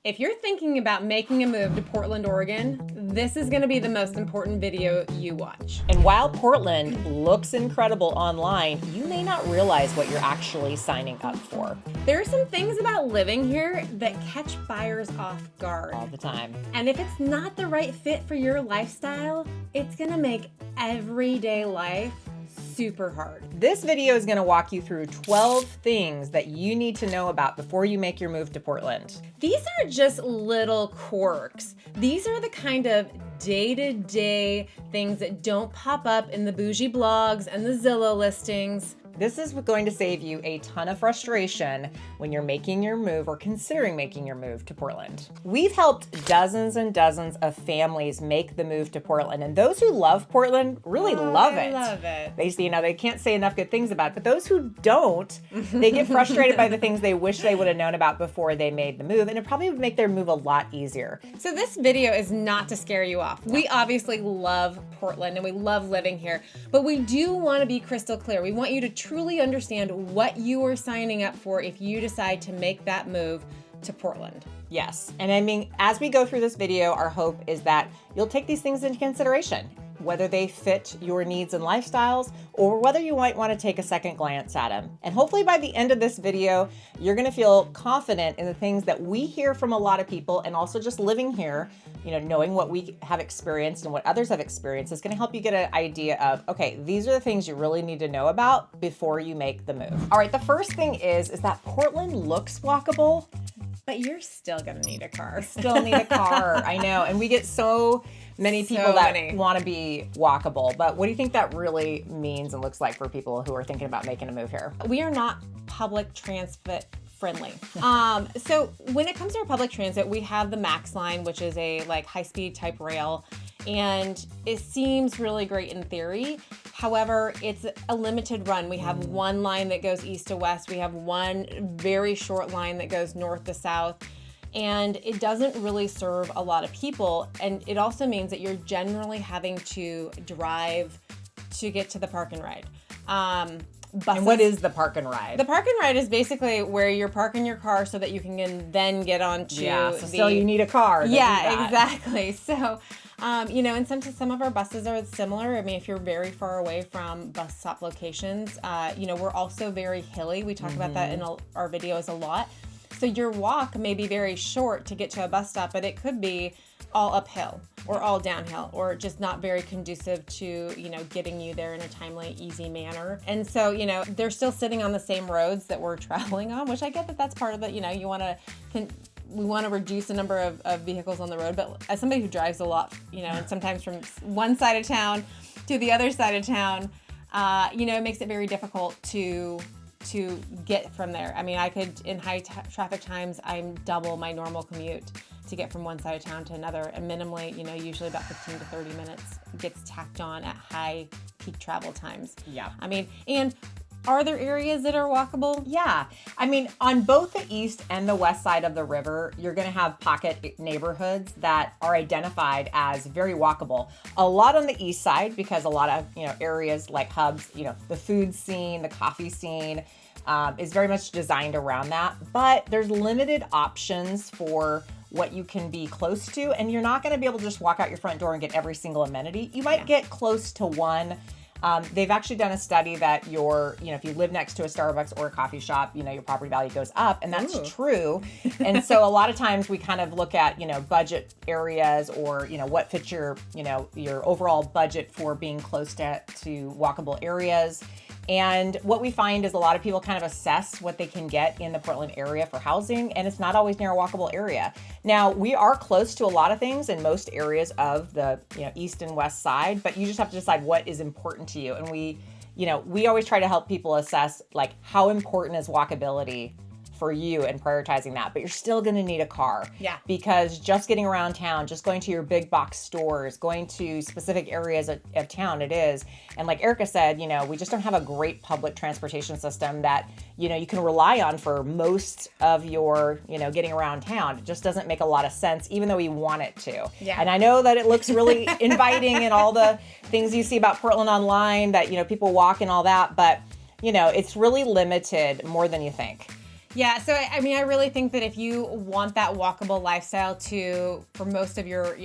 If you're thinking about making a move to Portland, Oregon, this is going to be the most important video you watch. And while Portland looks incredible online, you may not realize what you're actually signing up for. There are some things about living here that catch buyers off guard. All the time. And if it's not the right fit for your lifestyle, it's going to make everyday life super hard. This video is going to walk you through 12 things that you need to know about before you make your move to Portland. These aren't just little quirks. These are the kind of day-to-day things that don't pop up in the bougie blogs and the Zillow listings. This is going to save you a ton of frustration when you're making your move or considering making your move to Portland. We've helped dozens and dozens of families make the move to Portland, and those who love Portland really love it. I love it. They can't say enough good things about it, but those who don't, they get frustrated by the things they wish they would have known about before they made the move, and it probably would make their move a lot easier. So this video is not to scare you off. We obviously love Portland and we love living here, but we do want to be crystal clear. We want you to truly understand what you are signing up for if you decide to make that move to Portland. Yes, and I mean, as we go through this video, our hope is that you'll take these things into consideration, whether they fit your needs and lifestyles, or whether you might want to take a second glance at them. And hopefully by the end of this video, you're going to feel confident in the things that we hear from a lot of people, and also just living here, knowing what we have experienced and what others have experienced is going to help you get an idea of, okay, these are the things you really need to know about before you make the move. All right, the first thing is that Portland looks walkable, but you're still going to need a car. Still need a car, I know. And we get so many people want to be walkable. But what do you think that really means and looks like for people who are thinking about making a move here? We are not public transit friendly. So when it comes to our public transit, we have the Max line, which is a high-speed type rail, and it seems really great in theory. However, it's a limited run. We have one line that goes east to west. We have one very short line that goes north to south. And it doesn't really serve a lot of people. And it also means that you're generally having to drive to get to the park and ride. And what is the park and ride? The park and ride is basically where you're parking your car so that you can then get onto still you need a car. Exactly. So, and some of our buses are similar. I mean, if you're very far away from bus stop locations, we're also very hilly. We talk about that in our videos a lot. So your walk may be very short to get to a bus stop, but it could be all uphill or all downhill, or just not very conducive to, getting you there in a timely, easy manner. And so, they're still sitting on the same roads that we're traveling on, which I get that that's part of it. We want to reduce the number of vehicles on the road, but as somebody who drives a lot, and sometimes from one side of town to the other side of town, it makes it very difficult to get from there. I mean, I could, in high traffic times, I'm double my normal commute to get from one side of town to another, and minimally, usually about 15 to 30 minutes gets tacked on at high peak travel times. Yeah. I mean, and are there areas that are walkable? Yeah. I mean, on both the east and the west side of the river, you're going to have pocket neighborhoods that are identified as very walkable. A lot on the east side, because a lot of, areas like hubs, the food scene, the coffee scene, is very much designed around that. But there's limited options for what you can be close to, and you're not going to be able to just walk out your front door and get every single amenity. You might get close to one. They've actually done a study that if you live next to a Starbucks or a coffee shop, your property value goes up, and that's true. And so a lot of times we kind of look at, budget areas, or, what fits your overall budget for being close to walkable areas. And what we find is a lot of people kind of assess what they can get in the Portland area for housing, and it's not always near a walkable area. Now, we are close to a lot of things in most areas of the east and west side, but you just have to decide what is important to you. And we always try to help people assess how important is walkability for you and prioritizing that, but you're still going to need a car. Yeah. Because just getting around town, just going to your big box stores, going to specific areas of town, it is. And like Erica said, we just don't have a great public transportation system that, you can rely on for most of your, getting around town. It just doesn't make a lot of sense, even though we want it to. Yeah. And I know that it looks really inviting and all the things you see about Portland online that, people walk and all that, but, it's really limited more than you think. Yeah, so I mean, I really think that if you want that walkable lifestyle for most of your,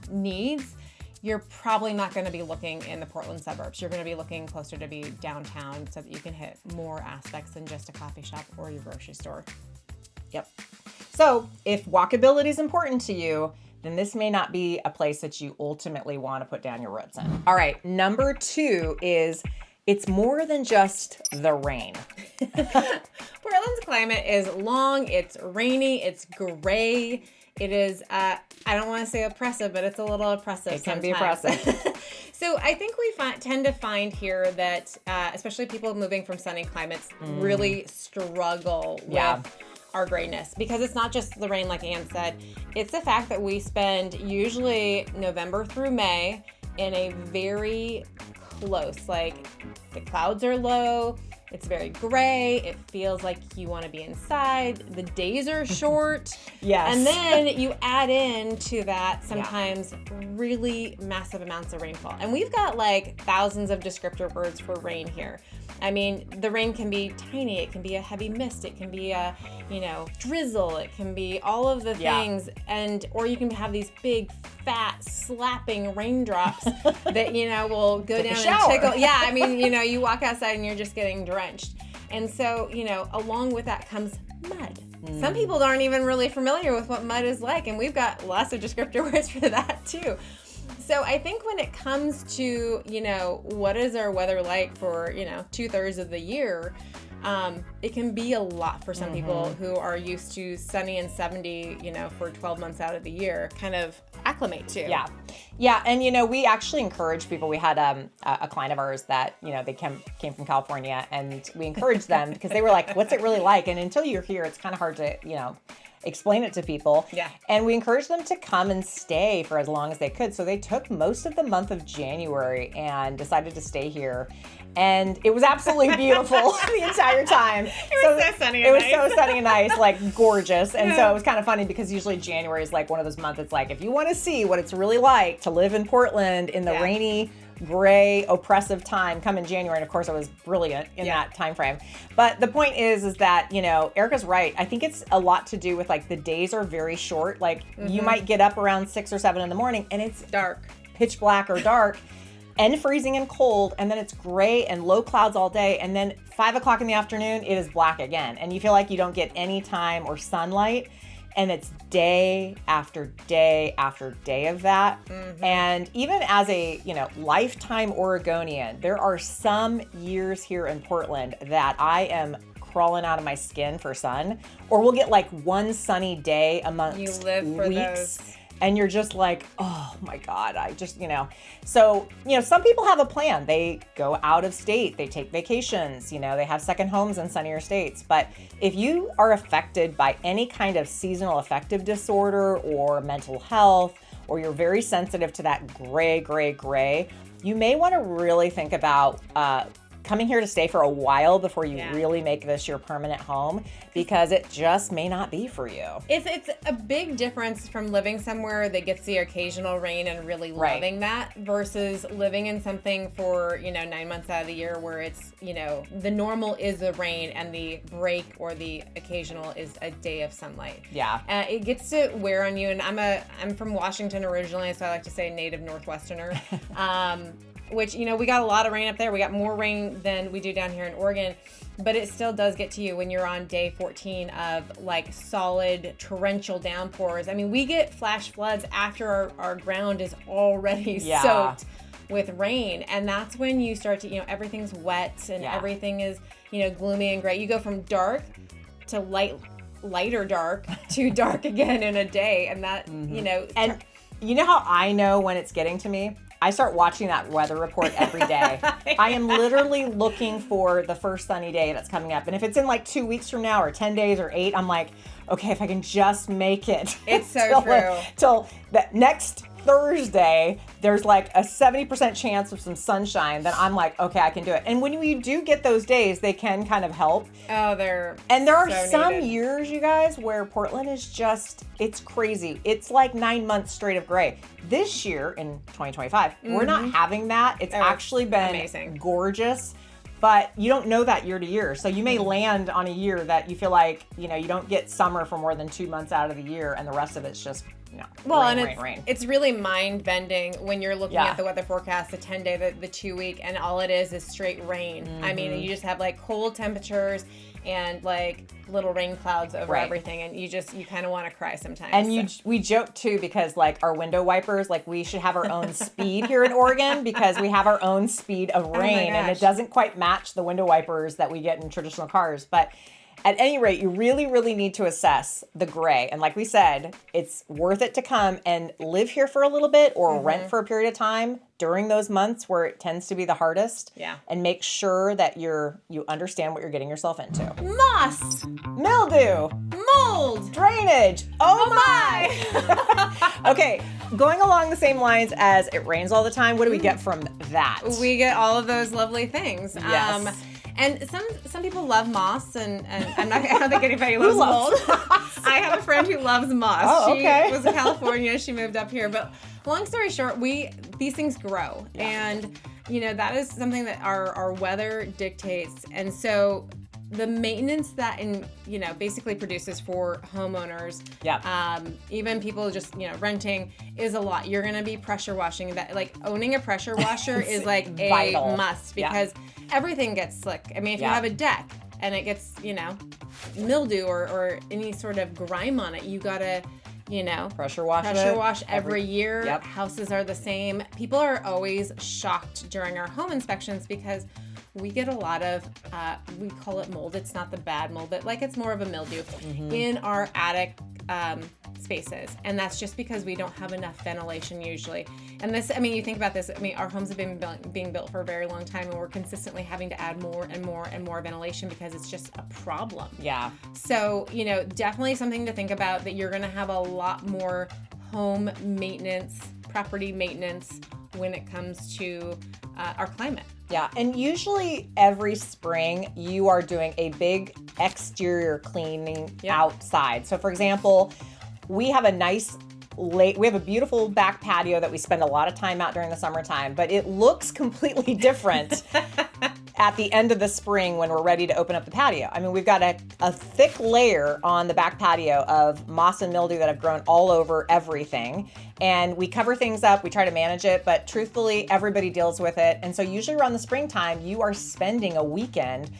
needs, you're probably not going to be looking in the Portland suburbs. You're going to be looking closer to be downtown so that you can hit more aspects than just a coffee shop or your grocery store. Yep. So if walkability is important to you, then this may not be a place that you ultimately want to put down your roots in. All right, number 2 is it's more than just the rain. Portland's climate is long, it's rainy, it's gray. It is, I don't want to say oppressive, but it's a little oppressive sometimes. It can be oppressive. So I think we tend to find here that, especially people moving from sunny climates, really struggle with our grayness, because it's not just the rain, like Ann said. It's the fact that we spend usually November through May in a very close, like the clouds are low, it's very gray, it feels like you want to be inside, the days are short. Yes. And then you add in to that sometimes really massive amounts of rainfall. And we've got like thousands of descriptor words for rain here. I mean, the rain can be tiny, it can be a heavy mist, it can be a, drizzle, it can be all of the things, or you can have these big, fat, slapping raindrops that, will go down and tickle. Yeah, I mean, you walk outside and you're just getting drenched. And so, along with that comes mud. Some people aren't even really familiar with what mud is like, and we've got lots of descriptor words for that too. So I think when it comes to, what is our weather like for, 2/3 of the year, it can be a lot for some people who are used to sunny and 70, for 12 months out of the year, kind of acclimate to. Yeah. Yeah. And, we actually encourage people. We had a client of ours that, they came from California, and we encouraged them because they were like, what's it really like? And until you're here, it's kind of hard to, explain it to people. Yeah. And we encouraged them to come and stay for as long as they could. So they took most of the month of January and decided to stay here. And it was absolutely beautiful the entire time. It was so sunny and It was nice. so sunny and nice, like gorgeous. And so it was kind of funny because usually January is like one of those months. It's like, if you want to see what it's really like to live in Portland in the rainy, gray, oppressive time, come in January. And of course it was brilliant in that time frame. But the point is that, Erica's right. I think it's a lot to do with like the days are very short. Like you might get up around 6 or 7 in the morning and it's dark, pitch black or dark and freezing and cold. And then it's gray and low clouds all day. And then 5 o'clock in the afternoon, it is black again. And you feel like you don't get any time or sunlight. And it's day after day after day of that. And even as a, lifetime Oregonian, there are some years here in Portland that I am crawling out of my skin for sun, or we'll get like one sunny day amongst you live for weeks. those. And you're just like, oh my God, I just, So, some people have a plan. They go out of state, they take vacations, they have second homes in sunnier states. But if you are affected by any kind of seasonal affective disorder or mental health, or you're very sensitive to that gray, you may want to really think about coming here to stay for a while before you really make this your permanent home, because it just may not be for you. It's a big difference from living somewhere that gets the occasional rain and really loving that versus living in something for, 9 months out of the year where it's, the normal is the rain and the break or the occasional is a day of sunlight. Yeah. It gets to wear on you. And I'm from Washington originally, so I like to say native Northwesterner. Which, we got a lot of rain up there. We got more rain than we do down here in Oregon, but it still does get to you when you're on day 14 of like solid torrential downpours. I mean, we get flash floods after our ground is already soaked with rain. And that's when you start to, everything's wet and everything is, gloomy and gray. You go from dark to lighter dark to dark again in a day. And that, And you know how I know when it's getting to me? I start watching that weather report every day. I am literally looking for the first sunny day that's coming up. And if it's in like 2 weeks from now or 10 days or 8, I'm like, okay, if I can just make it. It's so true. Till the next Thursday, there's like a 70% chance of some sunshine, then I'm like, okay, I can do it. And when you do get those days, they can kind of help. Oh, there are some years, you guys, where Portland is just, it's crazy. It's like 9 months straight of gray. This year in 2025, we're not having that. It's actually been amazing. Gorgeous. but you don't know that year to year. So you may land on a year that you feel like, you don't get summer for more than 2 months out of the year, and the rest of it's just, rain. It's really mind bending when you're looking at the weather forecast, the 10-day, the 2-week, and all it is straight rain. I mean, you just have like cold temperatures and like little rain clouds over everything, and you kind of want to cry sometimes. And we joke too, because like our window wipers, like we should have our own speed here in Oregon, because we have our own speed of rain, and it doesn't quite match the window wipers that we get in traditional cars. But at any rate, you really, really need to assess the gray. And like we said, it's worth it to come and live here for a little bit or rent for a period of time during those months where it tends to be the hardest. Yeah. And make sure that you understand what you're getting yourself into. Moss, mildew, mold, drainage. Oh my. Okay, going along the same lines as it rains all the time, what do we get from that? We get all of those lovely things. Yes. And some people love moss, and I don't think anybody loves mold. I have a friend who loves moss. Oh, okay. She was in California. She moved up here. But long story short, these things grow. Yeah. And, that is something that our weather dictates. And so the maintenance that basically produces for homeowners, even people just renting, is a lot. You're gonna be pressure washing. That, like, owning a pressure washer is like vital. A must, because everything gets slick. I mean, if you have a deck and it gets mildew or any sort of grime on it, you gotta pressure wash every year. Yep. Houses are the same. People are always shocked during our home inspections because we get a lot of, we call it mold. It's not the bad mold, but like it's more of a mildew in our attic spaces. And that's just because we don't have enough ventilation usually. And this, you think about this, our homes have been being built for a very long time, and we're consistently having to add more and more and more ventilation because it's just a problem. Yeah. So, definitely something to think about, that you're going to have a lot more home maintenance, property maintenance when it comes to our climate. Yeah, and usually every spring you are doing a big exterior cleaning outside. So for example, we have a beautiful back patio that we spend a lot of time out during the summertime, but it looks completely different at the end of the spring when we're ready to open up the patio. We've got a thick layer on the back patio of moss and mildew that have grown all over everything. And we cover things up, we try to manage it, but truthfully, everybody deals with it. And so usually around the springtime, you are spending a weekend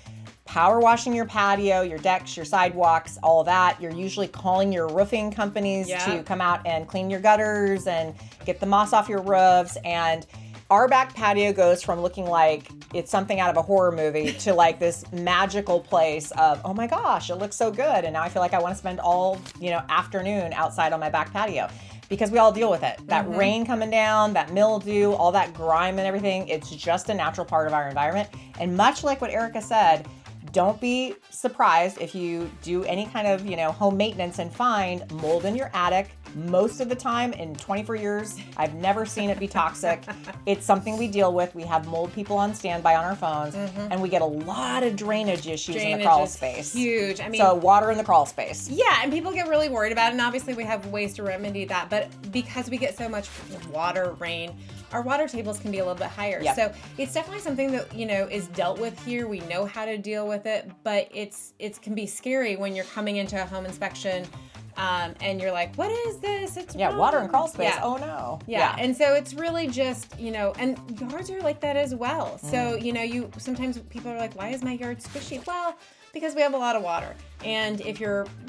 power washing your patio, your decks, your sidewalks, all of that. You're usually calling your roofing companies to come out and clean your gutters and get the moss off your roofs. And our back patio goes from looking like it's something out of a horror movie to like this magical place of, oh my gosh, it looks so good. And now I feel like I want to spend all, afternoon outside on my back patio, because we all deal with it. That rain coming down, that mildew, all that grime and everything, it's just a natural part of our environment. And much like what Erica said, don't be surprised if you do any kind of, home maintenance and find mold in your attic. Most of the time, in 24 years, I've never seen it be toxic. It's something we deal with. We have mold people on standby on our phones, and we get a lot of drainage issues in the crawl space. Huge. So water in the crawl space. Yeah, and people get really worried about it, and obviously we have ways to remedy that, but because we get so much water, rain, our water tables can be a little bit higher. Yep. So it's definitely something that, is dealt with here. We know how to deal with it, but it can be scary when you're coming into a home inspection and you're like, what is this? It's wrong. Water and crawl space. Yeah. Oh no. Yeah. And so it's really just, and yards are like that as well. So, sometimes people are like, why is my yard squishy? Well, because we have a lot of water. And if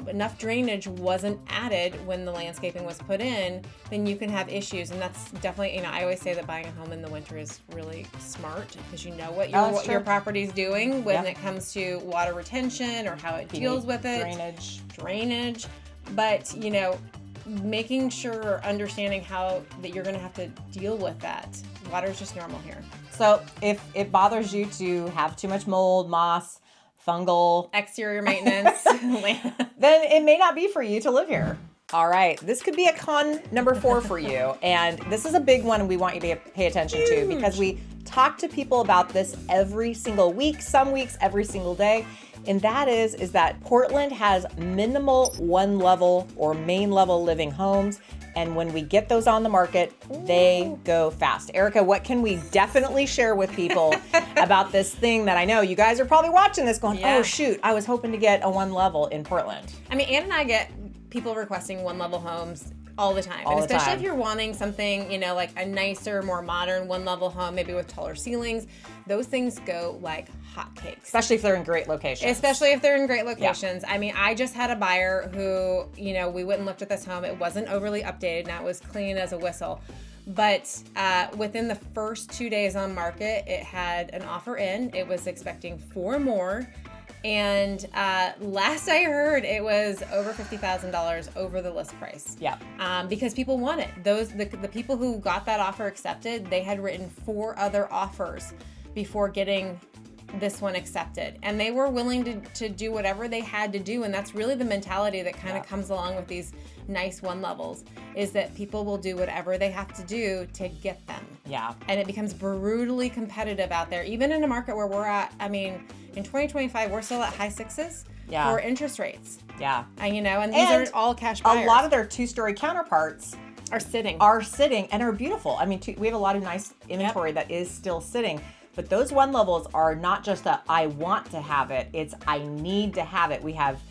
enough drainage wasn't added when the landscaping was put in, then you can have issues. And that's definitely, I always say that buying a home in the winter is really smart, because you know what your property's doing when it comes to water retention or how it deals with it. Drainage. But, making sure or understanding how that you're going to have to deal with that. Water is just normal here. So if it bothers you to have too much mold, moss, fungal, exterior maintenance, then it may not be for you to live here. All right, this could be a con number 4 for you. And this is a big one we want you to pay attention to, because we talk to people about this every single week, some weeks every single day. And that is that Portland has minimal one level or main level living homes. And when we get those on the market, they go fast. Erica, what can we definitely share with people about this thing that I know you guys are probably watching this going, oh shoot, I was hoping to get a one level in Portland. I mean, Ann and I get people requesting one level homes all the time. And especially if you're wanting something, you know, like a nicer, more modern one level home, maybe with taller ceilings, those things go like hotcakes. Especially if they're in great locations. Yeah. I mean, I just had a buyer who, you know, we went and looked at this home. It wasn't overly updated. Now it was clean as a whistle. But within the first 2 days on market, it had an offer in. It was expecting 4 more. And last I heard, it was over $50,000 over the list price. Yeah. Because people want it. The people who got that offer accepted, they had written 4 other offers before getting this one accepted, and they were willing to do whatever they had to do. And that's really the mentality that kind of comes along with these nice one levels, is that people will do whatever they have to do to get them. Yeah. And it becomes brutally competitive out there, even in a market where we're at. I mean, in 2025, we're still at high 6s for interest rates. Yeah. And you know, and these are all cash buyers. A lot of their 2-story counterparts are sitting and are beautiful. I mean, we have a lot of nice inventory that is still sitting. But those one levels are not just a I want to have it, it's I need to have it. We have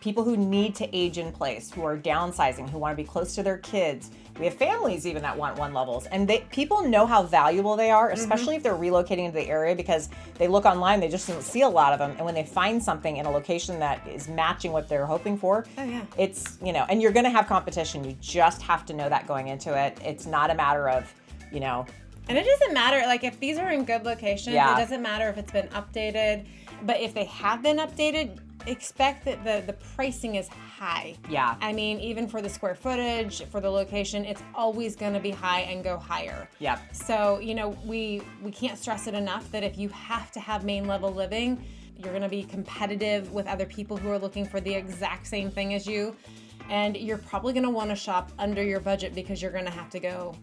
people who need to age in place, who are downsizing, who want to be close to their kids. We have families even that want one levels. And people know how valuable they are, especially if they're relocating into the area, because they look online, they just don't see a lot of them. And when they find something in a location that is matching what they're hoping for, it's, you know, and you're going to have competition. You just have to know that going into it. It's not a matter of, you know, and it doesn't matter, like if these are in good locations, it doesn't matter if it's been updated, but if they have been updated, expect that the pricing is high. Yeah. I mean, even for the square footage, for the location, it's always going to be high and go higher. Yeah. So, you know, we can't stress it enough that if you have to have main level living, you're going to be competitive with other people who are looking for the exact same thing as you. And you're probably going to want to shop under your budget because you're going to have to go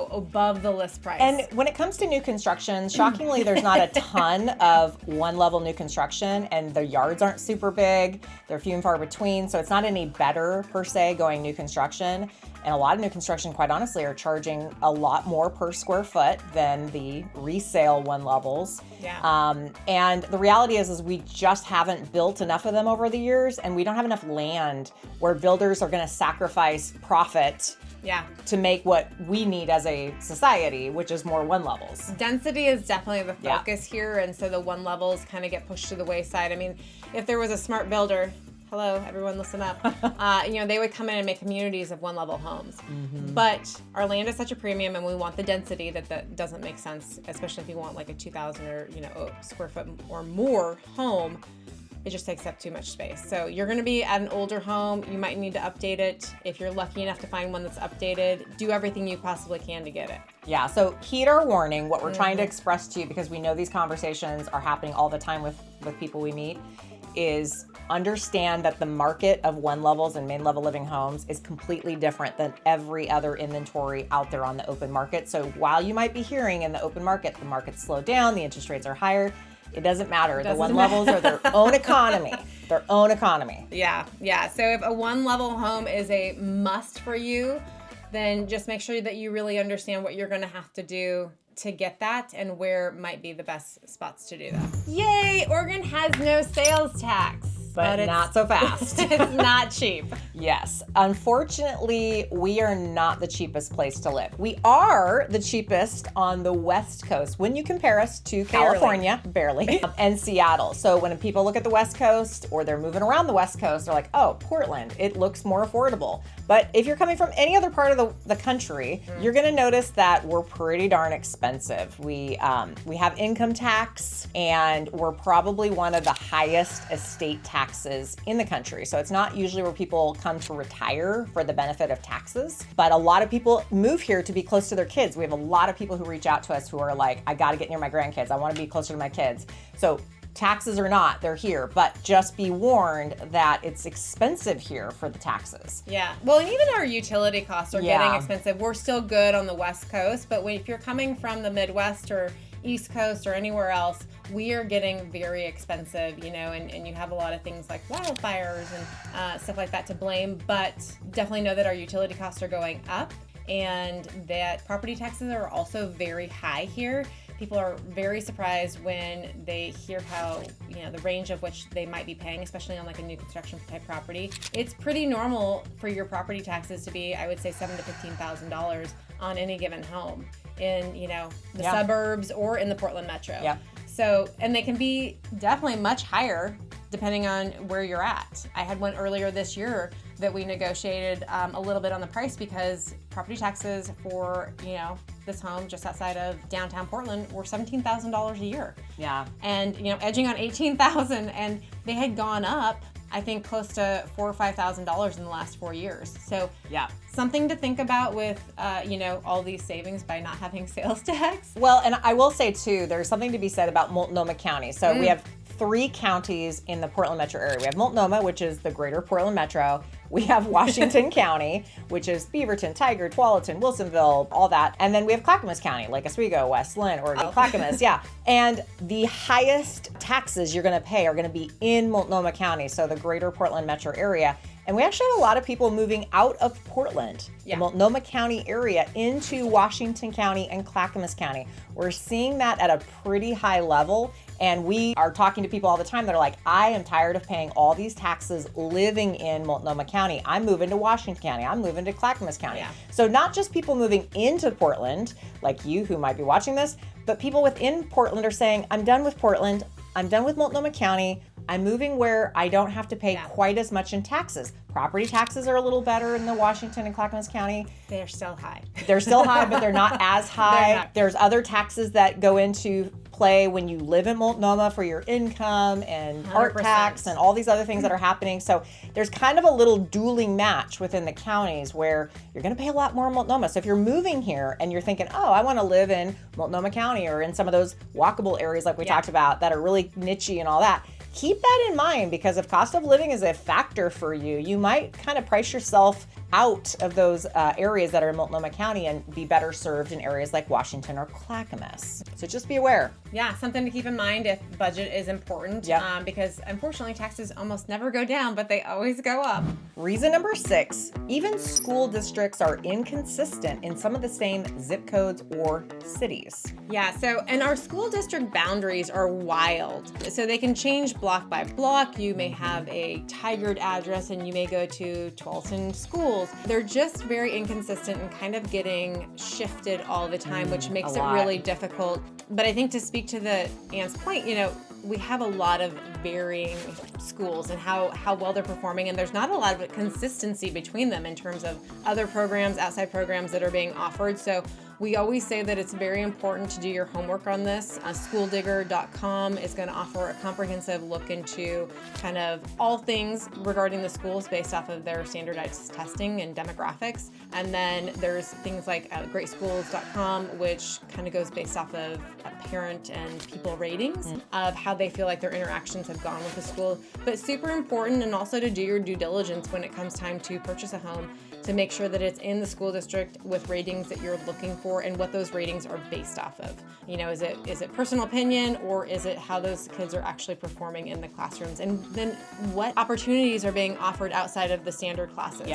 above the list price. And when it comes to new construction, shockingly, there's not a ton of one level new construction, and the yards aren't super big. They're few and far between. So it's not any better per se going new construction. And a lot of new construction, quite honestly, are charging a lot more per square foot than the resale one levels. Yeah. And the reality is we just haven't built enough of them over the years, and we don't have enough land where builders are going to sacrifice profit to make what we need as a society, which is more one levels. Density is definitely the focus here, and so the one levels kind of get pushed to the wayside. I mean, if there was a smart builder, hello, everyone listen up, you know, they would come in and make communities of one level homes. But our land is such a premium, and we want the density that doesn't make sense, especially if you want like a 2,000 or, you know, square foot or more home. It just takes up too much space. So you're going to be at an older home. You might need to update it. If you're lucky enough to find one that's updated, do everything you possibly can to get it. Yeah, so heed our warning. What we're trying to express to you, because we know these conversations are happening all the time with people we meet, is understand that the market of one levels and main level living homes is completely different than every other inventory out there on the open market. So while you might be hearing in the open market, the market's slowed down, the interest rates are higher, it doesn't matter. The one levels are their own economy. Their own economy. Yeah. So if a one level home is a must for you, then just make sure that you really understand what you're going to have to do to get that and where might be the best spots to do that. Yay! Oregon has no sales tax. But not so fast. It's not cheap. Yes. Unfortunately, we are not the cheapest place to live. We are the cheapest on the West Coast when you compare us to California, barely, and Seattle. So when people look at the West Coast or they're moving around the West Coast, they're like, oh, Portland, it looks more affordable. But if you're coming from any other part of the country, you're going to notice that we're pretty darn expensive. We have income tax, and we're probably one of the highest estate taxes in the country. So it's not usually where people come to retire for the benefit of taxes, but a lot of people move here to be close to their kids. We have a lot of people who reach out to us who are like, I got to get near my grandkids. I want to be closer to my kids. So taxes or not, they're here, but just be warned that it's expensive here for the taxes. Yeah. Well, and even our utility costs are getting expensive. We're still good on the West Coast, but if you're coming from the Midwest or East Coast or anywhere else, we are getting very expensive, and you have a lot of things like wildfires and stuff like that to blame, but definitely know that our utility costs are going up and that property taxes are also very high here. People are very surprised when they hear how, the range of which they might be paying, especially on like a new construction type property. It's pretty normal for your property taxes to be, I would say, $7,000 to $15,000 on any given home in, the suburbs or in the Portland metro. Yeah. So, and they can be definitely much higher depending on where you're at. I had one earlier this year that we negotiated a little bit on the price because property taxes for, this home just outside of downtown Portland were $17,000 a year. Yeah. And, edging on $18,000, and they had gone up, I think, close to $4,000 or $5,000 in the last 4 years. So yeah, something to think about with, all these savings by not having sales tax. Well, and I will say too, there's something to be said about Multnomah County. So we have 3 counties in the Portland metro area. We have Multnomah, which is the greater Portland metro. We have Washington County, which is Beaverton, Tigard, Tualatin, Wilsonville, all that. And then we have Clackamas County, like Oswego, West, Linn, Oregon, Clackamas, yeah. And the highest taxes you're gonna pay are gonna be in Multnomah County, so the greater Portland metro area. And we actually have a lot of people moving out of Portland, the Multnomah County area, into Washington County and Clackamas County. We're seeing that at a pretty high level. And we are talking to people all the time that are like, I am tired of paying all these taxes living in Multnomah County. I'm moving to Washington County. I'm moving to Clackamas County. Yeah. So not just people moving into Portland, like you who might be watching this, but people within Portland are saying, I'm done with Portland. I'm done with Multnomah County. I'm moving where I don't have to pay quite as much in taxes. Property taxes are a little better in the Washington and Clackamas County. They're still high. They're still high, but they're not as high. Not. There's other taxes that go into play when you live in Multnomah for your income and art 100%. tax and all these other things that are happening. So there's kind of a little dueling match within the counties where you're going to pay a lot more in Multnomah. So if you're moving here and you're thinking, oh, I want to live in Multnomah County or in some of those walkable areas like we talked about that are really nichey and all that, keep that in mind, because if cost of living is a factor for you, you might kind of price yourself out of those areas that are in Multnomah County and be better served in areas like Washington or Clackamas. So just be aware. Yeah, something to keep in mind if budget is important, because unfortunately taxes almost never go down, but they always go up. Reason number 6, even school districts are inconsistent in some of the same zip codes or cities. Yeah, and our school district boundaries are wild. So they can change block by block. You may have a Tigard address and you may go to Tualatin schools. They're just very inconsistent and kind of getting shifted all the time, which makes it really difficult. But I think to speak to Anne's point, we have a lot of varying schools and how well they're performing, and there's not a lot of consistency between them in terms of other programs, outside programs that are being offered. So we always say that it's very important to do your homework on this. Schooldigger.com is going to offer a comprehensive look into kind of all things regarding the schools based off of their standardized testing and demographics. And then there's things like greatschools.com, which kind of goes based off of parent and people ratings of how they feel like their interactions have gone with the school. But super important, and also to do your due diligence when it comes time to purchase a home, to make sure that it's in the school district with ratings that you're looking for and what those ratings are based off of. Is it personal opinion, or is it how those kids are actually performing in the classrooms? And then what opportunities are being offered outside of the standard classes?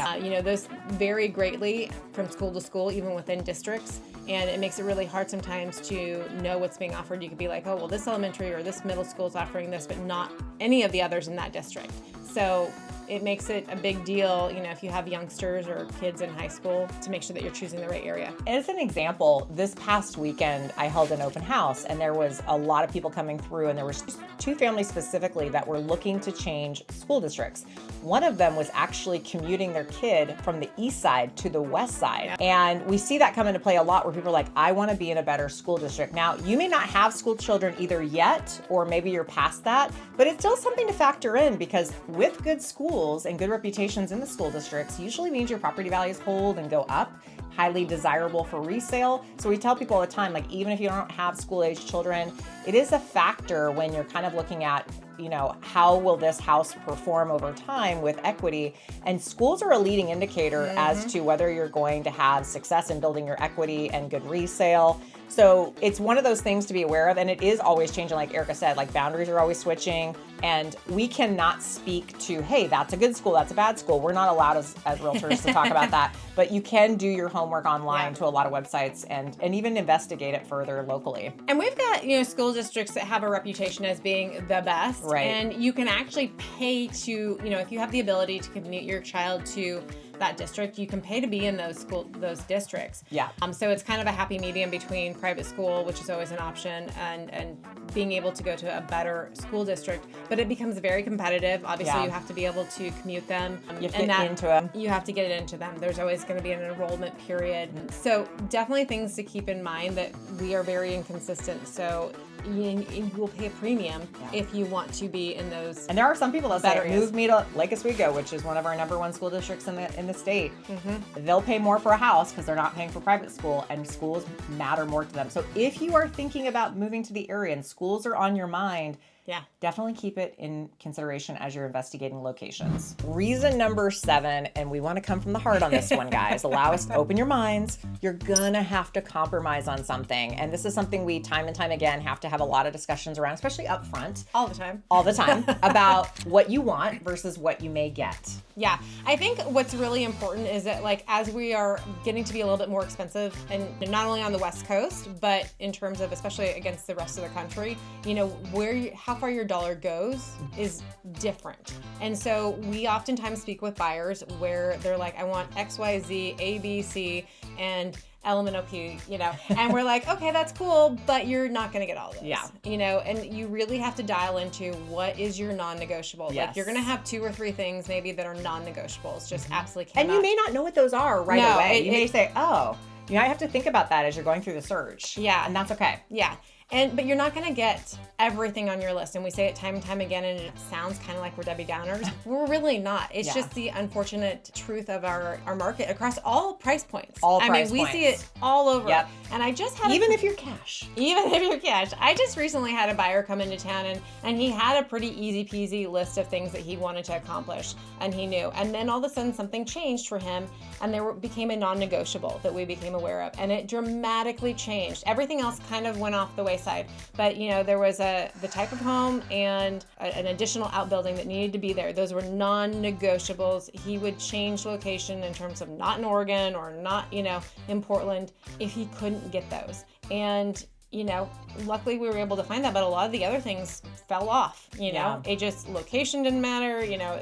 Those vary greatly from school to school, even within districts. And it makes it really hard sometimes to know what's being offered. You could be like, oh, well, this elementary or this middle school is offering this, but not any of the others in that district. So it makes it a big deal, if you have youngsters or kids in high school, to make sure that you're choosing the right area. As an example, this past weekend, I held an open house and there was a lot of people coming through, and there was 2 families specifically that were looking to change school districts. One of them was actually commuting their kid from the east side to the west side. Yeah. And we see that come into play a lot where people are like, I want to be in a better school district. Now, you may not have school children either yet, or maybe you're past that, but it's still something to factor in, because with good schools and good reputations in the school districts usually means your property values hold and go up. highly desirable for resale. So we tell people all the time, like, even if you don't have school-age children, it is a factor when you're kind of looking at, you know, how will this house perform over time with equity? And schools are a leading indicator as to whether you're going to have success in building your equity and good resale. So it's one of those things to be aware of, and it is always changing. Like Erica said, like boundaries are always switching, and we cannot speak to, hey, that's a good school, that's a bad school. We're not allowed as realtors to talk about that, but you can do your homework online to a lot of websites and even investigate it further locally. And we've got, you know, school districts that have a reputation as being the best. Right. And you can actually pay to, you know, if you have the ability to commute your child to that district, you can pay to be in those districts. Yeah. So it's kind of a happy medium between private school, which is always an option, and being able to go to a better school district. But it becomes very competitive. Obviously, you have to be able to commute them. You have to get into them. You have to get it into them. There's always going to be an enrollment period. So definitely things to keep in mind, that we are very inconsistent. So you will pay a premium if you want to be in those. And there are some people that say, areas. move me to Lake Oswego, which is one of our #1 school districts in the state. They'll pay more for a house because they're not paying for private school, and schools matter more to them. So if you are thinking about moving to the area and schools are on your mind, definitely keep it in consideration as you're investigating locations. Reason number 7, and we want to come from the heart on this one, guys. Allow us to open your minds. You're gonna have to compromise on something. And this is something we time and time again have to have a lot of discussions around, especially up front. All the time. About what you want versus what you may get. Yeah, I think what's really important is that, like, as we are getting to be a little bit more expensive, and not only on the West Coast, but in terms of, especially against the rest of the country, you know, how far your dollar goes is different. And so we oftentimes speak with buyers where they're like, I want X, Y, Z, A, B, C, and LMNOP, you know, and we're like, okay, that's cool, but you're not going to get all of this, you know, and you really have to dial into what is your non-negotiable. Like, you're going to have 2 or 3 things maybe that are non-negotiables, just absolutely cannot. And you may not know what those are away. You may say, oh, you might have to think about that as you're going through the search. Yeah. And that's okay. Yeah. But you're not going to get everything on your list. And we say it time and time again, and it sounds kind of like we're Debbie Downers. We're really not. It's just the unfortunate truth of our market across all price points. We see it all over. Yep. And I just had Even if you're cash. I just recently had a buyer come into town, and he had a pretty easy peasy list of things that he wanted to accomplish, and he knew. And then all of a sudden something changed for him, and became a non-negotiable that we became aware of. And it dramatically changed. Everything else kind of went off the wayside. But, you know, there was the type of home and an additional outbuilding that needed to be there. Those were non-negotiables. He would change location in terms of not in Oregon or not, you know, in Portland if he couldn't get those. And, you know, luckily we were able to find that, but a lot of the other things fell off, you know. It just, location didn't matter, you know,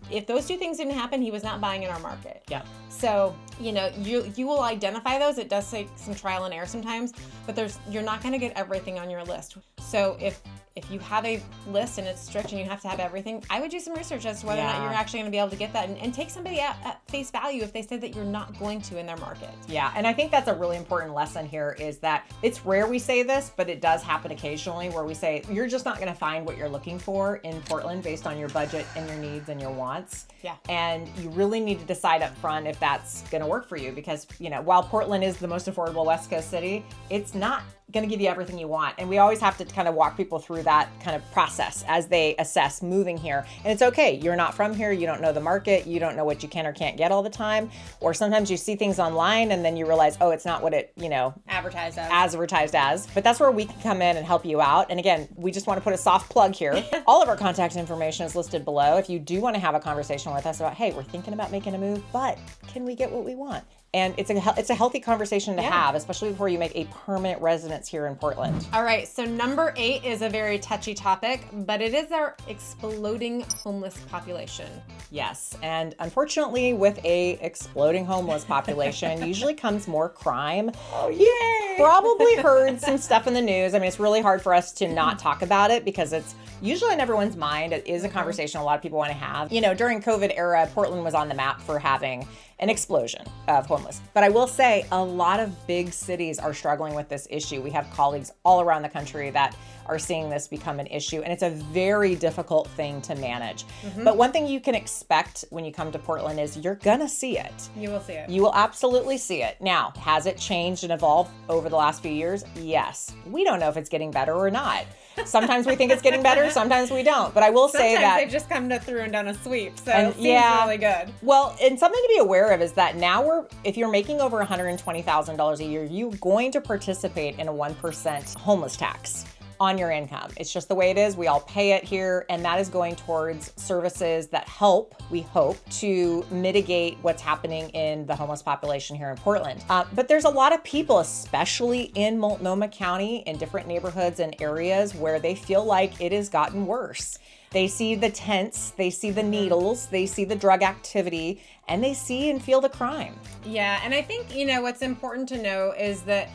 if those 2 things didn't happen, he was not buying in our market. Yeah. So, you know, you will identify those. It does take some trial and error sometimes, but you're not going to get everything on your list. So if you have a list and it's strict and you have to have everything, I would do some research as to whether or not you're actually going to be able to get that, and take somebody at face value if they say that you're not going to in their market. Yeah, and I think that's a really important lesson here, is that it's rare we say this, but it does happen occasionally, where we say you're just not going to find what you're looking for in Portland based on your budget and your needs and your wants. Yeah. And you really need to decide up front if that's going to work for you, because, you know, while Portland is the most affordable West Coast city, it's not going to give you everything you want. And we always have to kind of walk people through that kind of process as they assess moving here. And it's okay. You're not from here. You don't know the market. You don't know what you can or can't get all the time. Or sometimes you see things online and then you realize, oh, it's not what it, you know, advertised as. But that's where we can come in and help you out. And again, we just want to put a soft plug here. All of our contact information is listed below. If you do want to have a conversation with us about, hey, we're thinking about making a move, but can we get what we want? And it's a healthy conversation to have, especially before you make a permanent residence here in Portland. All right, so number 8 is a very touchy topic, but it is our exploding homeless population. Yes, and unfortunately with a exploding homeless population usually comes more crime. Oh, yay! probably heard some stuff in the news. I mean, it's really hard for us to not talk about it because it's usually in everyone's mind. It is a conversation a lot of people want to have. You know, during COVID era, Portland was on the map for having an explosion of homeless. But I will say a lot of big cities are struggling with this issue. We have colleagues all around the country that are seeing this become an issue, and it's a very difficult thing to manage. But one thing you can expect when you come to Portland is you're gonna see it. You will see it. You will absolutely see it. Now, has it changed and evolved over the last few years? Yes. We don't know if it's getting better or not. Sometimes we think it's getting better, sometimes we don't. But I will say that sometimes they've just come through and done a sweep, so it seems really good. Well, and something to be aware of is that now if you're making over $120,000 a year, you're going to participate in a 1% homeless tax on your income. It's just the way it is. We all pay it here, and that is going towards services that help, we hope, to mitigate what's happening in the homeless population here in Portland. But there's a lot of people, especially in Multnomah County, in different neighborhoods and areas where they feel like it has gotten worse. They see the tents, they see the needles, they see the drug activity, and they see and feel the crime. Yeah, and I think, you know, what's important to know is that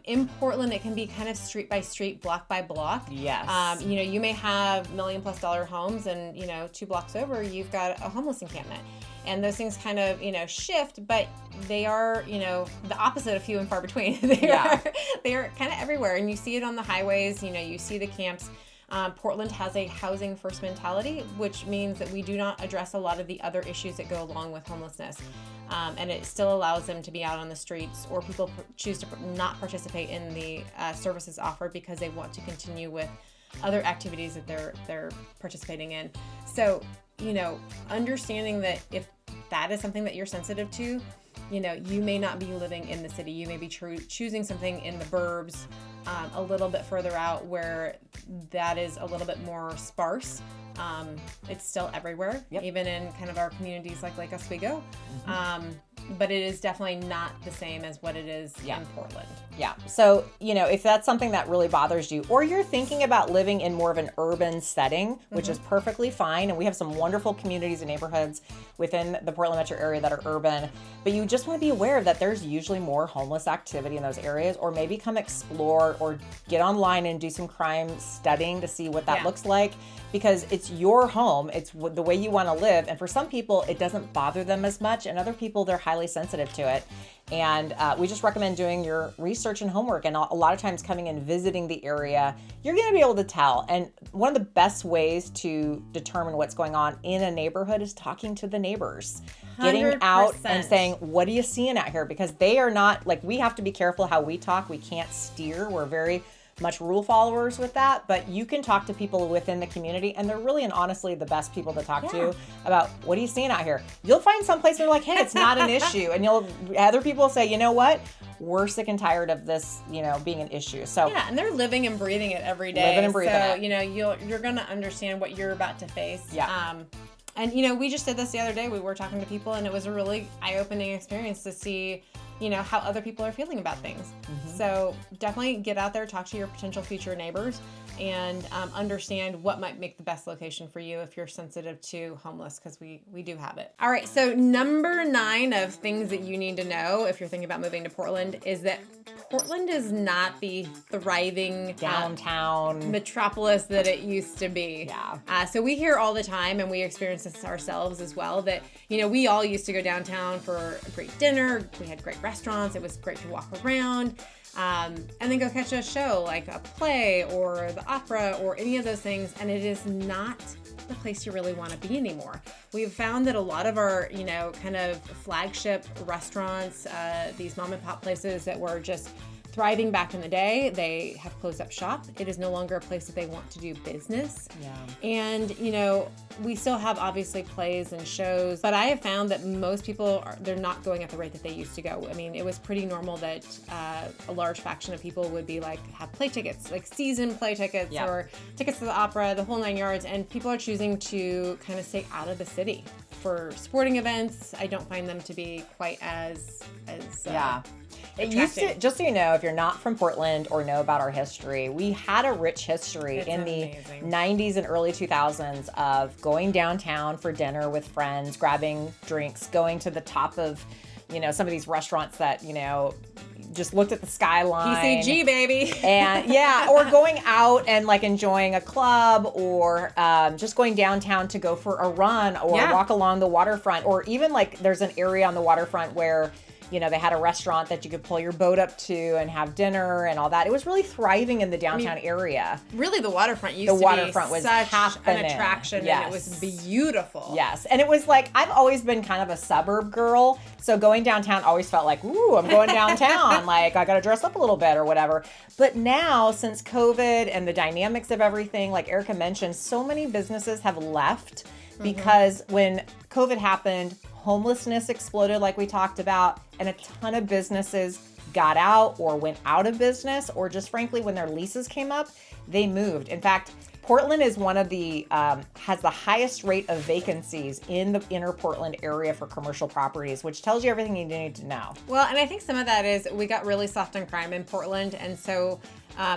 in Portland, it can be kind of street by street, block by block. Yes. You know, you may have $1 million+ homes and, you know, 2 blocks over, you've got a homeless encampment. And those things kind of, you know, shift, but they are, you know, the opposite of few and far between. They are kind of everywhere. And you see it on the highways, you know, you see the camps. Portland has a housing first mentality, which means that we do not address a lot of the other issues that go along with homelessness. And it still allows them to be out on the streets, or people choose to not participate in the services offered because they want to continue with other activities that they're participating in. So, you know, understanding that if that is something that you're sensitive to, you know, you may not be living in the city. You may be choosing something in the burbs, a little bit further out where that is a little bit more sparse. It's still everywhere, even in kind of our communities like Oswego. But it is definitely not the same as what it is in Portland. Yeah. So, you know, if that's something that really bothers you, or you're thinking about living in more of an urban setting, which is perfectly fine, and we have some wonderful communities and neighborhoods within the Portland metro area that are urban, but you just want to be aware that there's usually more homeless activity in those areas, or maybe come explore or get online and do some crime studying to see what that looks like, because it's your home, it's the way you want to live, and for some people it doesn't bother them as much, and other people they're highly sensitive to it. And we just recommend doing your research and homework, and a lot of times coming and visiting the area, you're going to be able to tell. And one of the best ways to determine what's going on in a neighborhood is talking to the neighbors, 100%. Getting out and saying, what are you seeing out here? Because they are not, like, we have to be careful how we talk. We can't steer. We're very much rule followers with that, but you can talk to people within the community, and they're really and honestly the best people to talk to about what are you seeing out here. You'll find some place they're like, hey, it's not an issue, and other people say, you know what, we're sick and tired of this, you know, being an issue. So yeah, and they're living and breathing it every day. Living and breathing it. You know, you're gonna understand what you're about to face. Yeah. And you know, we just did this the other day. We were talking to people, and it was a really eye-opening experience to see, you know, how other people are feeling about things. So definitely get out there, talk to your potential future neighbors, and understand what might make the best location for you if you're sensitive to homeless, because we do have it. All right, so number 9 of things that you need to know if you're thinking about moving to Portland is that Portland is not the thriving downtown metropolis that it used to be. Yeah. So we hear all the time, and we experience this ourselves as well, that, you know, we all used to go downtown for a great dinner. We had great restaurants. It was great to walk around. And then go catch a show like a play or the opera or any of those things. And it is not the place you really want to be anymore. We've found that a lot of our, you know, kind of flagship restaurants, these mom and pop places that were just thriving back in the day, they have closed up shop. It is no longer a place that they want to do business. Yeah. And, you know, we still have obviously plays and shows, but I have found that most people they're not going at the rate that they used to go. I mean, it was pretty normal that a large faction of people would be like, have play tickets, like season play tickets or tickets to the opera, the whole 9 yards. And people are choosing to kind of stay out of the city for sporting events. I don't find them to be quite as It used to, just so you know, if you're not from Portland or know about our history, we had a rich history the 90s and early 2000s of going downtown for dinner with friends, grabbing drinks, going to the top of, you know, some of these restaurants that, you know, just looked at the skyline. PCG, baby. And yeah, or going out and like enjoying a club, or just going downtown to go for a run, or walk along the waterfront, or even like there's an area on the waterfront where, you know, they had a restaurant that you could pull your boat up to and have dinner and all that. It was really thriving in the downtown area. Really, the waterfront used to be was such happening. an attraction, and it was beautiful. Yes, and it was like, I've always been kind of a suburb girl, so going downtown always felt like, ooh, I'm going downtown. Like, I got to dress up a little bit or whatever. But now, since COVID and the dynamics of everything, like Erica mentioned, so many businesses have left because when COVID happened, homelessness exploded like we talked about, and a ton of businesses got out or went out of business, or just frankly, when their leases came up, they moved. In fact, Portland is one of the, has the highest rate of vacancies in the inner Portland area for commercial properties, which tells you everything you need to know. Well, and I think some of that is we got really soft on crime in Portland, and so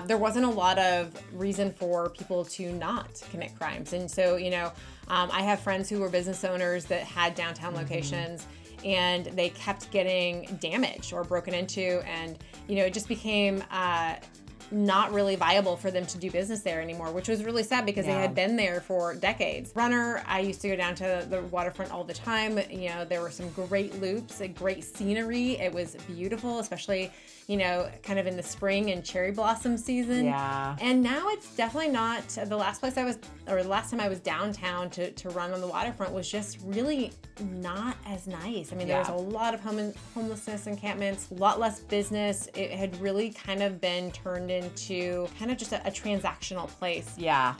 there wasn't a lot of reason for people to not commit crimes. And so, you know, I have friends who were business owners that had downtown locations, and they kept getting damaged or broken into, and, you know, it just became not really viable for them to do business there anymore, which was really sad because they had been there for decades. Runner, I used to go down to the waterfront all the time. You know, there were some great loops, a great scenery. It was beautiful, especially, you know, kind of in the spring and cherry blossom season. Yeah. And now it's definitely not, the last time I was downtown to run on the waterfront was just really not as nice. I mean, there was a lot of homelessness encampments, a lot less business. It had really kind of been turned into kind of just a transactional place. Yeah.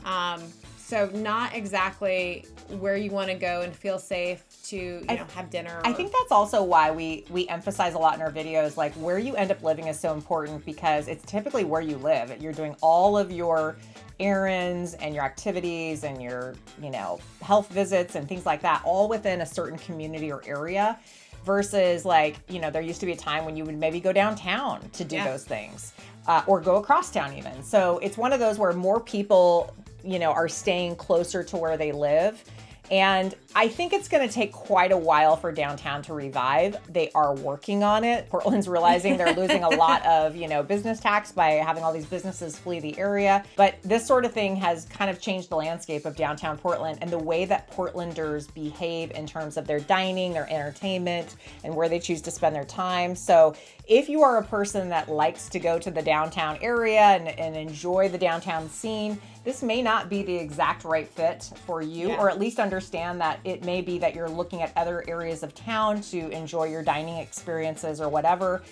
So not exactly where you want to go and feel safe to, you know, have dinner. I think that's also why we emphasize a lot in our videos, like where you end up living is so important, because it's typically where you live. You're doing all of your errands and your activities and your, you know, health visits and things like that, all within a certain community or area, versus like, you know, there used to be a time when you would maybe go downtown to do those things, or go across town even. So it's one of those where more people, you know, are staying closer to where they live. And I think it's going to take quite a while for downtown to revive. They are working on it. Portland's realizing they're losing a lot of, you know, business tax by having all these businesses flee the area. But this sort of thing has kind of changed the landscape of downtown Portland and the way that Portlanders behave in terms of their dining, their entertainment, and where they choose to spend their time. So if you are a person that likes to go to the downtown area and enjoy the downtown scene, this may not be the exact right fit for you, or at least understand that it may be that you're looking at other areas of town to enjoy your dining experiences or whatever,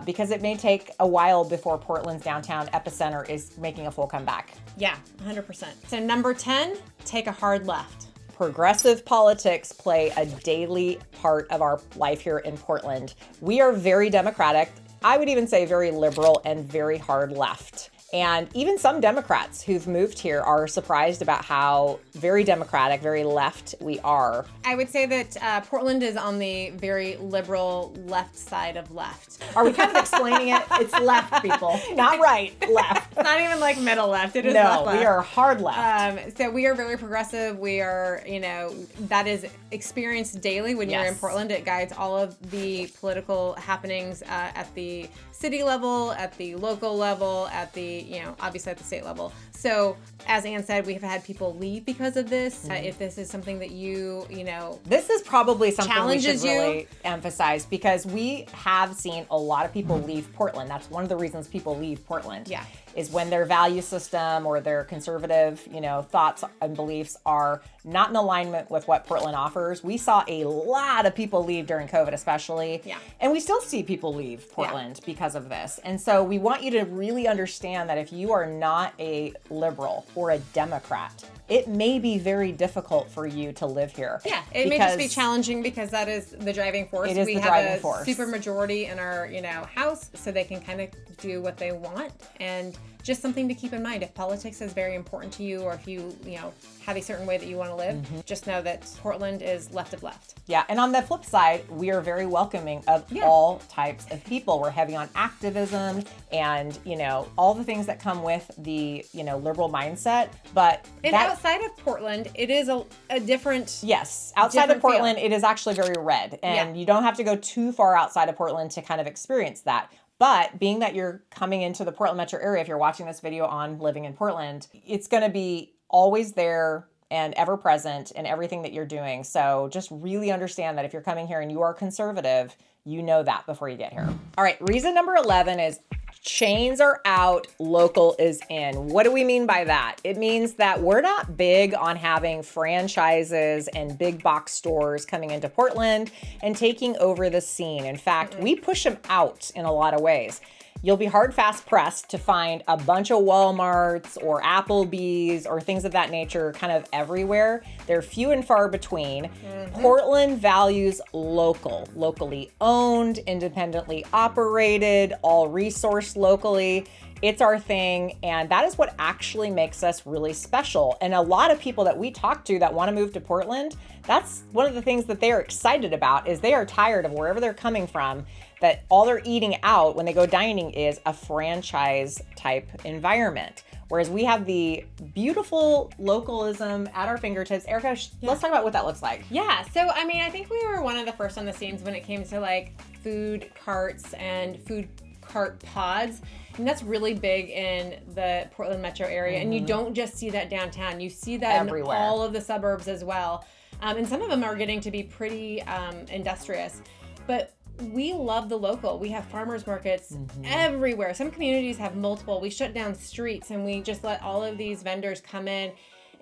because it may take a while before Portland's downtown epicenter is making a full comeback. Yeah, 100%. So number 10, take a hard left. Progressive politics play a daily part of our life here in Portland. We are very democratic. I would even say very liberal and very hard left. And even some Democrats who've moved here are surprised about how very democratic, very left we are. I would say that Portland is on the very liberal left side of left. Are we kind of explaining it? It's left, people. Not right, left. It's not even like middle left. It is left. No, we are hard left. So we are very progressive. We are, you know, that is experienced daily when you're in Portland. It guides all of the political happenings at the city level, at the local level, at the, you know, obviously at the state level. So as Ann said, we have had people leave because of this. If this is something that you know, this is probably something we should really emphasize, because we have seen a lot of people leave Portland. That's one of the reasons people leave Portland. Yeah. Is when their value system or their conservative, you know, thoughts and beliefs are not in alignment with what Portland offers. We saw a lot of people leave during COVID, especially. Yeah. And we still see people leave Portland because of this. And so we want you to really understand that if you are not a liberal or a Democrat, it may be very difficult for you to live here. Yeah, it may just be challenging because that is the driving force. It is the driving force. We have a super majority in our, you know, house, so they can kind of do what they want. And just something to keep in mind, if politics is very important to you, or if you know, have a certain way that you want to live, just know that Portland is left of left. Yeah, and on the flip side, we are very welcoming of all types of people. We're heavy on activism and, you know, all the things that come with the, you know, liberal mindset. But outside of Portland, it is a different. Yes, outside of Portland, it is actually very red, and you don't have to go too far outside of Portland to kind of experience that. But being that you're coming into the Portland metro area, if you're watching this video on living in Portland, it's going to be always there and ever present in everything that you're doing. So just really understand that if you're coming here and you are conservative, you know that before you get here. All right, reason number 11 is chains are out, local is in. What do we mean by that? It means that we're not big on having franchises and big box stores coming into Portland and taking over the scene. In fact, we push them out in a lot of ways. You'll be hard, fast pressed to find a bunch of Walmarts or Applebee's or things of that nature kind of everywhere. They're few and far between. Portland values local, locally owned, independently operated, all resourced locally. It's our thing, and that is what actually makes us really special. And a lot of people that we talk to that want to move to Portland, that's one of the things that they are excited about, is they are tired of wherever they're coming from, that all they're eating out when they go dining is a franchise type environment. Whereas we have the beautiful localism at our fingertips. Erica, let's talk about what that looks like. Yeah, so I mean, I think we were one of the first on the scenes when it came to like food carts and food cart pods. And that's really big in the Portland metro area. And you don't just see that downtown. You see that everywhere, in all of the suburbs as well. And some of them are getting to be pretty industrious. But we love the local. We have farmers markets everywhere. Some communities have multiple. We shut down streets and we just let all of these vendors come in,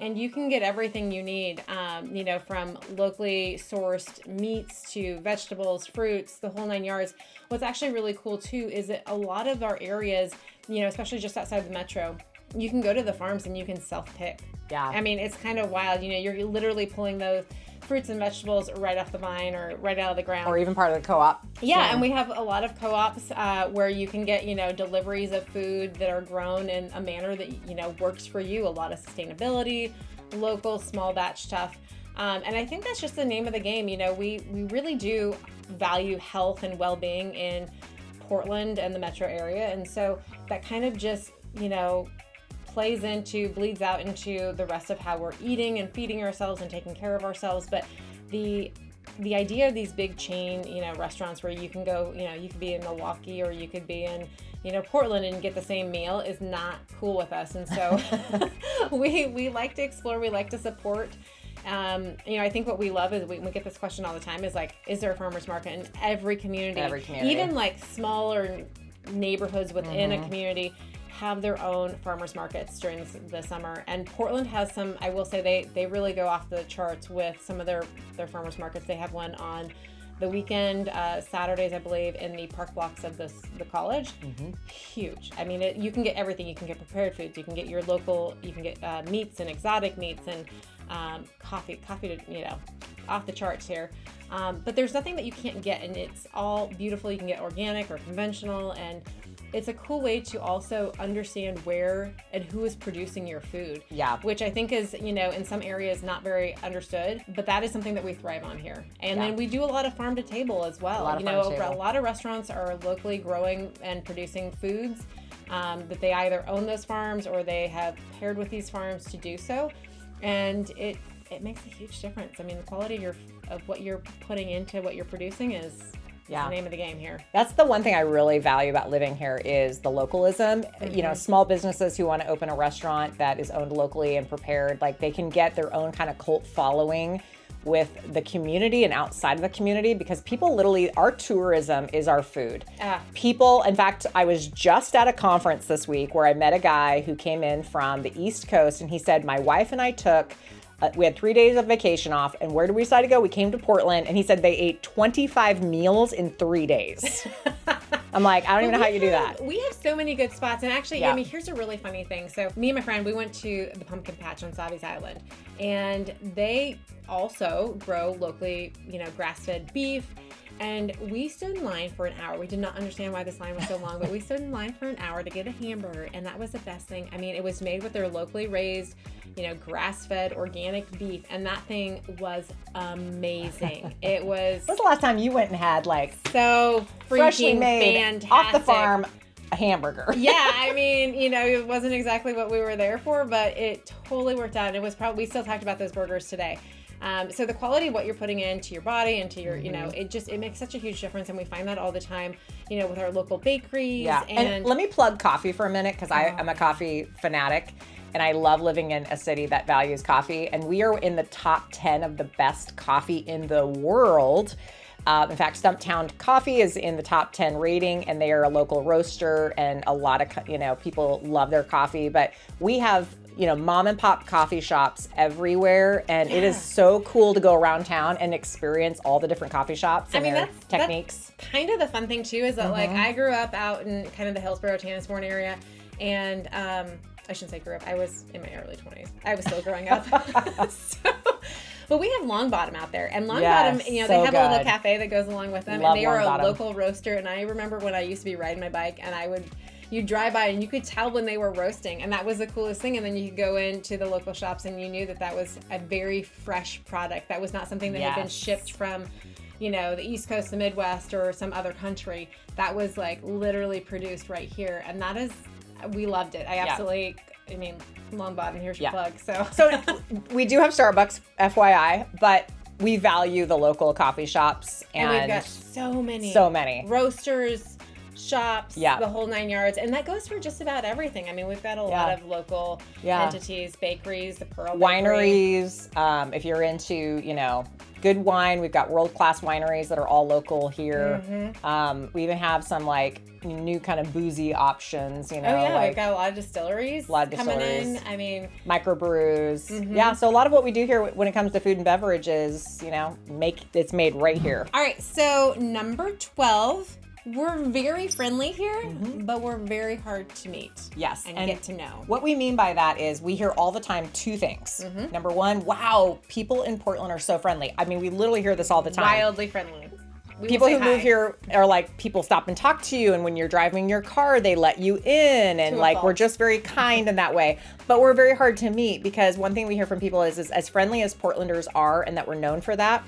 and you can get everything you need, you know, from locally sourced meats to vegetables, fruits, the whole 9 yards. What's actually really cool too is that a lot of our areas, you know, especially just outside the metro, you can go to the farms and you can self-pick. Yeah. I mean, it's kind of wild. You know, you're literally pulling those fruits and vegetables right off the vine or right out of the ground. Or even part of the co-op. Yeah, and we have a lot of co-ops where you can get, you know, deliveries of food that are grown in a manner that, you know, works for you. A lot of sustainability, local, small batch stuff. And I think that's just the name of the game. You know, we really do value health and well-being in Portland and the metro area. And so that kind of just, you know, bleeds out into the rest of how we're eating and feeding ourselves and taking care of ourselves. But the idea of these big chain, you know, restaurants where you can go, you know, you could be in Milwaukee or you could be in, you know, Portland and get the same meal is not cool with us. And so we like to explore, we like to support. You know, I think what we love is we get this question all the time is like, is there a farmer's market in every community? Even like smaller neighborhoods within a community have their own farmers markets during the summer. And Portland has some, I will say they really go off the charts with some of their farmers markets. They have one on the weekend, Saturdays, I believe, in the park blocks of the college. Huge. I mean, you can get everything. You can get prepared foods. You can get your local, you can get meats and exotic meats and coffee, you know, off the charts here. But there's nothing that you can't get, and it's all beautiful. You can get organic or conventional, and it's a cool way to also understand where and who is producing your food. Yeah. Which I think is, you know, in some areas not very understood, but that is something that we thrive on here. And then we do a lot of farm to table as well. A lot of restaurants are locally growing and producing foods that they either own those farms or they have paired with these farms to do so. And it makes a huge difference. I mean, the quality of what you're putting into what you're producing is the name of the game here. That's the one thing I really value about living here is the localism. You know, small businesses who want to open a restaurant that is owned locally and prepared, like they can get their own kind of cult following with the community and outside of the community, because people literally, our tourism is our food. People, in fact, I was just at a conference this week where I met a guy who came in from the East Coast, and he said, my wife and I took we had 3 days of vacation off, and where did we decide to go? We came to Portland, and he said they ate 25 meals in 3 days. I'm like, I don't even know how you do that. We have so many good spots, and actually, I mean, here's a really funny thing. So me and my friend, we went to the Pumpkin Patch on Savi's Island, and they also grow locally, you know, grass-fed beef. And we stood in line for an hour. We did not understand why this line was so long, but we stood in line for an hour to get a hamburger, and that was the best thing. I mean, it was made with their locally raised, you know, grass-fed organic beef, and that thing was amazing. It was. When's the last time you went and had like so freshly made fantastic, off the farm a hamburger? Yeah, I mean, you know, it wasn't exactly what we were there for, but it totally worked out. And it was probably, we still talked about those burgers today. So the quality of what you're putting into your body, into your, you know, it makes such a huge difference. And we find that all the time, you know, with our local bakeries. Yeah. And let me plug coffee for a minute, because I'm a coffee fanatic. And I love living in a city that values coffee. And we are in the top 10 of the best coffee in the world. In fact, Stumptown Coffee is in the top 10 rating, and they are a local roaster, and a lot of, you know, people love their coffee. But we have, you know, mom and pop coffee shops everywhere, and it is so cool to go around town and experience all the different coffee shops and their techniques. That's kind of the fun thing too, is that like I grew up out in kind of the Hillsborough, Tannisbourne area, and I shouldn't say grew up, I was in my early 20s. I was still growing up. But we have Long Bottom out there, and Long Bottom, you know, they have a little cafe that goes along with them, and they are a local roaster. And I remember when I used to be riding my bike, and you'd drive by and you could tell when they were roasting, and that was the coolest thing. And then you could go into the local shops and you knew that that was a very fresh product. That was not something that had been shipped from, you know, the East Coast, the Midwest, or some other country. That was like literally produced right here. And that is, we loved it. I absolutely, I mean, Long Bottom, here's your plug. So we do have Starbucks, FYI, but we value the local coffee shops. And we've got so many. Roasters, shops, the whole 9 yards. And that goes for just about everything. I mean, we've got a lot of local entities, bakeries, the Pearl Wineries. If you're into, you know, good wine, we've got world-class wineries that are all local here. We even have some like new kind of boozy options, you know. We've got a lot of distilleries coming in. I mean, microbrews. Yeah, so a lot of what we do here when it comes to food and beverage is, you know, it's made right here. All right, so number 12. We're very friendly here, but we're very hard to meet. Yes. And get to know. What we mean by that is we hear all the time two things. Number one, wow, people in Portland are so friendly. I mean, we literally hear this all the time. Wildly friendly. People who move here are like, people stop and talk to you, and when you're driving your car, they let you in, and like, we're just very kind in that way. But we're very hard to meet, because one thing we hear from people is as friendly as Portlanders are, and that we're known for that,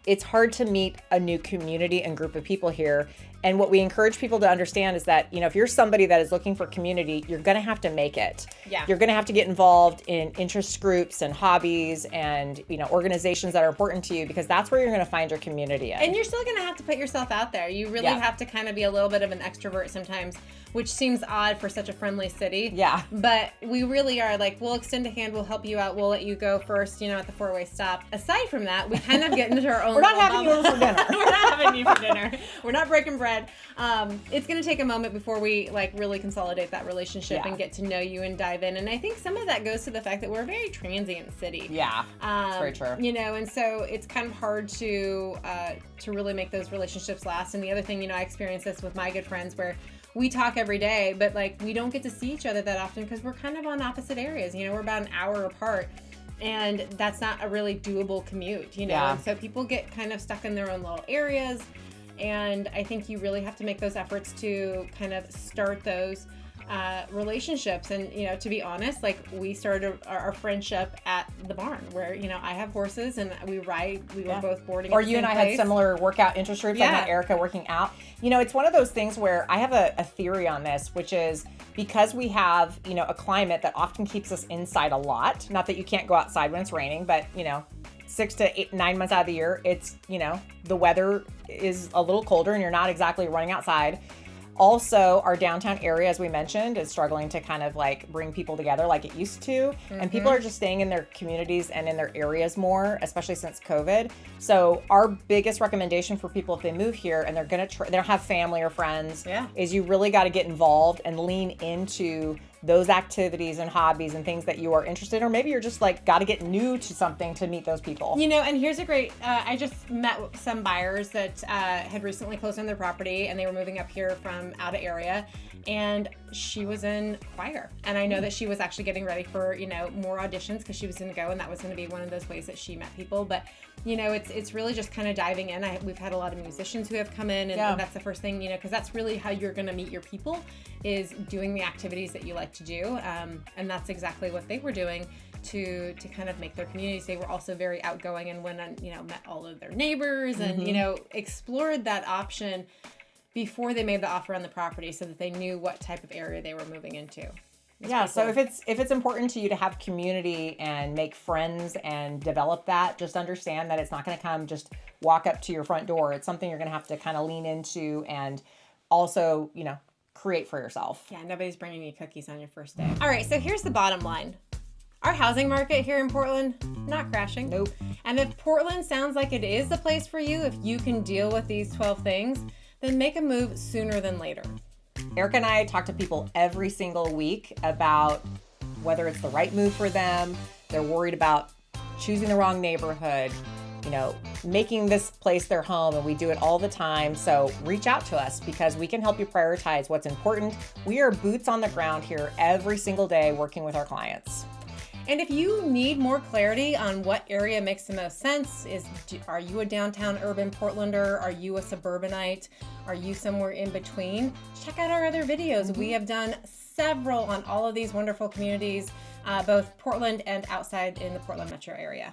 it's hard to meet a new community and group of people here. And what we encourage people to understand is that, you know, if you're somebody that is looking for community, you're going to have to make it. Yeah. You're going to have to get involved in interest groups and hobbies and, you know, organizations that are important to you, because that's where you're going to find your community in. And you're still going to have to put yourself out there. You really have to kind of be a little bit of an extrovert sometimes, which seems odd for such a friendly city. Yeah. But we really are like, we'll extend a hand, we'll help you out, we'll let you go first, you know, at the four-way stop. Aside from that, we kind of get into our own. We're not having you over for dinner. We're not having you for dinner. We're not breaking bread. It's going to take a moment before we like really consolidate that relationship and get to know you and dive in. And I think some of that goes to the fact that we're a very transient city. Yeah, that's very true. You know, and so it's kind of hard to really make those relationships last. And the other thing, you know, I experienced this with my good friends where we talk every day, but like we don't get to see each other that often because we're kind of on opposite areas. You know, we're about an hour apart. And that's not a really doable commute, you know? Yeah. And so people get kind of stuck in their own little areas. And I think you really have to make those efforts to kind of start those relationships. And, you know, to be honest, like we started our friendship at the barn where, you know, I have horses and we ride. We were both boarding. Or you and I had similar workout interest groups. I met Erica working out. You know, it's one of those things where I have a theory on this, which is because we have, you know, a climate that often keeps us inside a lot. Not that you can't go outside when it's raining, but, you know, 6 to 8, 9 months out of the year, it's, you know, the weather is a little colder and you're not exactly running outside. Also, our downtown area, as we mentioned, is struggling to kind of like bring people together like it used to. And people are just staying in their communities and in their areas more, especially since COVID. So our biggest recommendation for people if they move here and they're going to they don't have family or friends, is you really got to get involved and lean into those activities and hobbies and things that you are interested in, or maybe you're just like got to get new to something to meet those people. You know, and here's a great, I just met some buyers that had recently closed on their property and they were moving up here from out of area, and she was in choir. And I know that she was actually getting ready for, you know, more auditions because she was going to go, and that was going to be one of those ways that she met people. But, you know, it's really just kind of diving in. We've had a lot of musicians who have come in, and that's the first thing, you know, because that's really how you're going to meet your people, is doing the activities that you like to do. And that's exactly what they were doing to kind of make their communities. They were also very outgoing and went and, you know, met all of their neighbors and, you know, explored that option before they made the offer on the property so that they knew what type of area they were moving into. Yeah, so if it's important to you to have community and make friends and develop that, just understand that it's not going to come just walk up to your front door. It's something you're going to have to kind of lean into and also, create for yourself. Yeah, nobody's bringing you cookies on your first day. All right, so here's the bottom line. Our housing market here in Portland, not crashing. Nope. And if Portland sounds like it is the place for you, if you can deal with these 12 things, then make a move sooner than later. Erica and I talk to people every single week about whether it's the right move for them. They're worried about choosing the wrong neighborhood, making this place their home, and we do it all the time. So reach out to us because we can help you prioritize what's important. We are boots on the ground here every single day working with our clients. And if you need more clarity on what area makes the most sense, are you a downtown urban Portlander? Are you a suburbanite? Are you somewhere in between? Check out our other videos. We have done several on all of these wonderful communities, both Portland and outside in the Portland metro area.